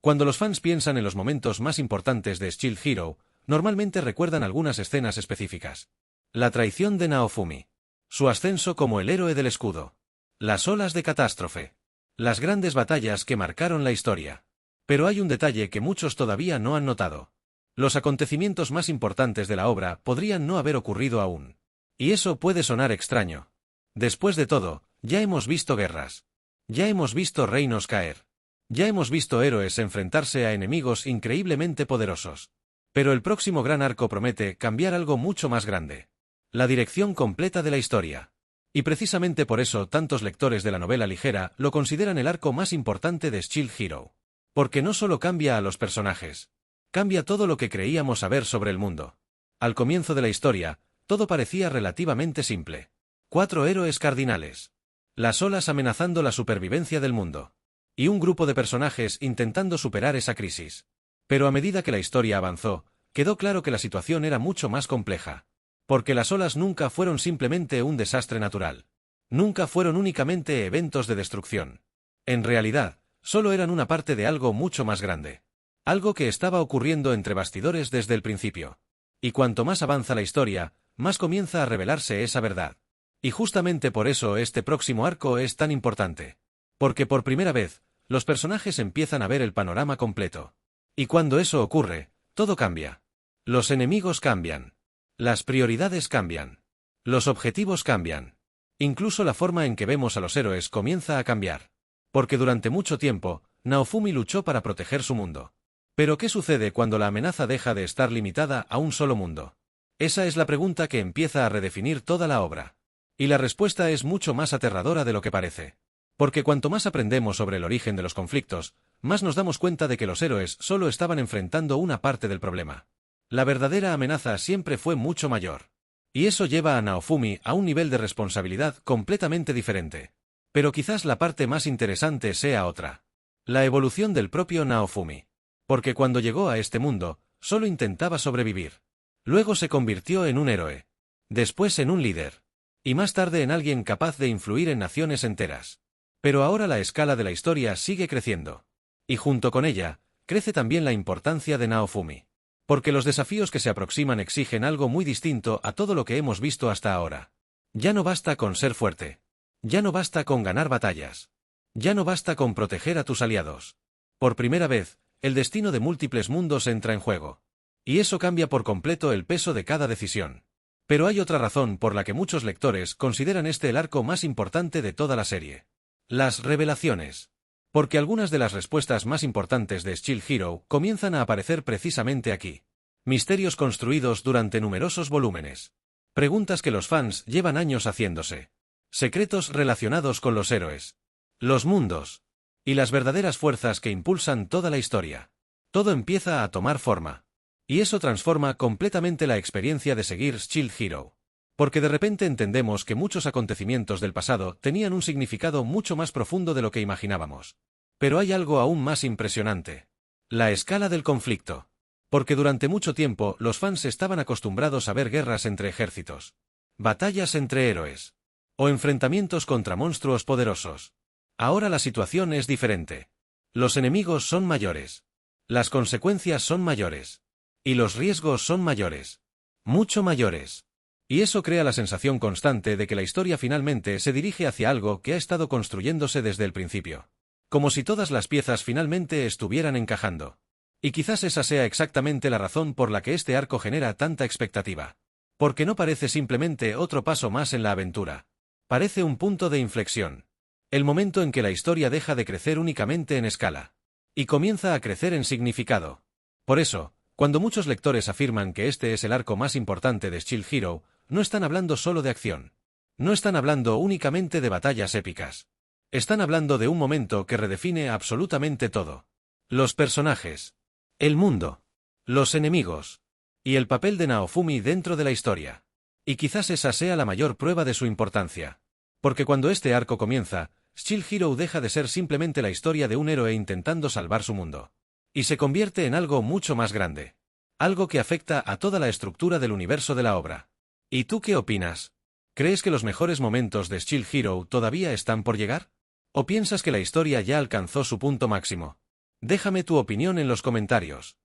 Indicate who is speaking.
Speaker 1: Cuando los fans piensan en los momentos más importantes de Shield Hero, normalmente recuerdan algunas escenas específicas. La traición de Naofumi. Su ascenso como el héroe del escudo. Las olas de catástrofe. Las grandes batallas que marcaron la historia. Pero hay un detalle que muchos todavía no han notado. Los acontecimientos más importantes de la obra podrían no haber ocurrido aún. Y eso puede sonar extraño. Después de todo, ya hemos visto guerras. Ya hemos visto reinos caer. Ya hemos visto héroes enfrentarse a enemigos increíblemente poderosos. Pero el próximo gran arco promete cambiar algo mucho más grande. La dirección completa de la historia. Y precisamente por eso tantos lectores de la novela ligera lo consideran el arco más importante de Shield Hero. Porque no solo cambia a los personajes. Cambia todo lo que creíamos saber sobre el mundo. Al comienzo de la historia, todo parecía relativamente simple. 4 héroes cardinales. Las olas amenazando la supervivencia del mundo. Y un grupo de personajes intentando superar esa crisis. Pero a medida que la historia avanzó, quedó claro que la situación era mucho más compleja. Porque las olas nunca fueron simplemente un desastre natural. Nunca fueron únicamente eventos de destrucción. En realidad, solo eran una parte de algo mucho más grande. Algo que estaba ocurriendo entre bastidores desde el principio. Y cuanto más avanza la historia, más comienza a revelarse esa verdad. Y justamente por eso este próximo arco es tan importante. Porque por primera vez, los personajes empiezan a ver el panorama completo. Y cuando eso ocurre, todo cambia. Los enemigos cambian. Las prioridades cambian. Los objetivos cambian. Incluso la forma en que vemos a los héroes comienza a cambiar. Porque durante mucho tiempo, Naofumi luchó para proteger su mundo. Pero ¿qué sucede cuando la amenaza deja de estar limitada a un solo mundo? Esa es la pregunta que empieza a redefinir toda la obra. Y la respuesta es mucho más aterradora de lo que parece. Porque cuanto más aprendemos sobre el origen de los conflictos, más nos damos cuenta de que los héroes solo estaban enfrentando una parte del problema. La verdadera amenaza siempre fue mucho mayor. Y eso lleva a Naofumi a un nivel de responsabilidad completamente diferente. Pero quizás la parte más interesante sea otra. La evolución del propio Naofumi. Porque cuando llegó a este mundo, solo intentaba sobrevivir. Luego se convirtió en un héroe. Después en un líder. Y más tarde en alguien capaz de influir en naciones enteras. Pero ahora la escala de la historia sigue creciendo. Y junto con ella, crece también la importancia de Naofumi. Porque los desafíos que se aproximan exigen algo muy distinto a todo lo que hemos visto hasta ahora. Ya no basta con ser fuerte. Ya no basta con ganar batallas. Ya no basta con proteger a tus aliados. Por primera vez, el destino de múltiples mundos entra en juego. Y eso cambia por completo el peso de cada decisión. Pero hay otra razón por la que muchos lectores consideran este el arco más importante de toda la serie. Las revelaciones. Porque algunas de las respuestas más importantes de Shield Hero comienzan a aparecer precisamente aquí. Misterios construidos durante numerosos volúmenes. Preguntas que los fans llevan años haciéndose. Secretos relacionados con los héroes. Los mundos. Y las verdaderas fuerzas que impulsan toda la historia. Todo empieza a tomar forma. Y eso transforma completamente la experiencia de seguir Shield Hero. Porque de repente entendemos que muchos acontecimientos del pasado tenían un significado mucho más profundo de lo que imaginábamos. Pero hay algo aún más impresionante. La escala del conflicto. Porque durante mucho tiempo los fans estaban acostumbrados a ver guerras entre ejércitos. Batallas entre héroes. O enfrentamientos contra monstruos poderosos. Ahora la situación es diferente. Los enemigos son mayores. Las consecuencias son mayores. Y los riesgos son mayores. Mucho mayores. Y eso crea la sensación constante de que la historia finalmente se dirige hacia algo que ha estado construyéndose desde el principio. Como si todas las piezas finalmente estuvieran encajando. Y quizás esa sea exactamente la razón por la que este arco genera tanta expectativa. Porque no parece simplemente otro paso más en la aventura. Parece un punto de inflexión. El momento en que la historia deja de crecer únicamente en escala. Y comienza a crecer en significado. Por eso, cuando muchos lectores afirman que este es el arco más importante de Shield Hero, no están hablando solo de acción. No están hablando únicamente de batallas épicas. Están hablando de un momento que redefine absolutamente todo. Los personajes. El mundo. Los enemigos. Y el papel de Naofumi dentro de la historia. Y quizás esa sea la mayor prueba de su importancia. Porque cuando este arco comienza, Shield Hero deja de ser simplemente la historia de un héroe intentando salvar su mundo. Y se convierte en algo mucho más grande. Algo que afecta a toda la estructura del universo de la obra. ¿Y tú qué opinas? ¿Crees que los mejores momentos de Shield Hero todavía están por llegar? ¿O piensas que la historia ya alcanzó su punto máximo? Déjame tu opinión en los comentarios.